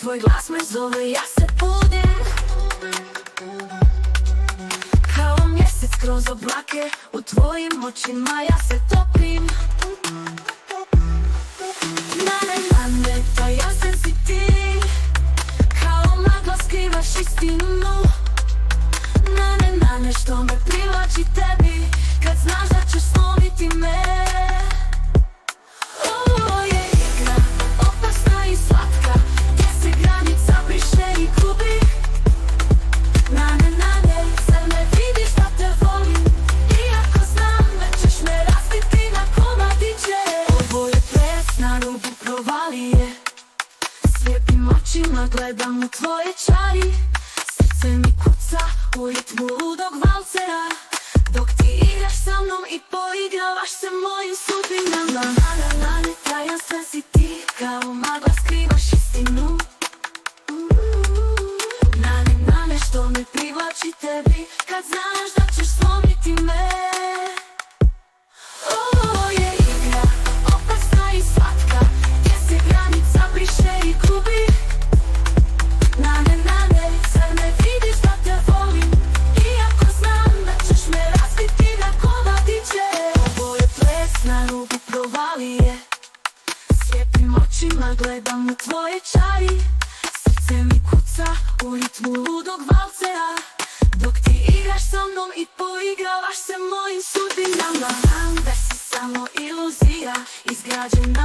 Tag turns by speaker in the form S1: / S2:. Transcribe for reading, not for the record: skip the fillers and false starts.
S1: tvoj glas me zove, ja se budim kao mjesec kroz oblake, u tvojim očima ja se topim. Nane, nane, pa jasen si ti, kao magla skrivaš istinu. Nane, nane, što me privlači tebi, kad znaš da ćeš slomiti me. Ovo je igra, opasna i slatka, gdje se granica briše i gubi. Nane, nane, zar ne vidiš da te volim, iako znam da ćeš me razbiti na komadiće. Ovo je ples na rubu provalije, slijepim očima gledam u tvoje čari. Srce mi kuca u ritmu ludog valcera, dok ti igraš sa mnom i poigravaš se mojim sudbinama. Nane, nane, tajanstven si ti, kao magla skrivaš istinu. Nane, nane, što me privlači tebi, kad znaš da ćeš slomiti me. Ovo je igra, opasna i slatka, gdje se granica briše i gubi. Nane, nane, zar ne vidiš da te volim, iako znam da ćeš me razbiti na komadiće. Ovo je ples na rubu provalije, slijepim očima gledam u tvoje čari. Srce mi kuca u ritmu ludog valcera, dok ti igraš sa mnom i poigravaš se mojim sudbinama. Znam da si samo iluzija, izgrađena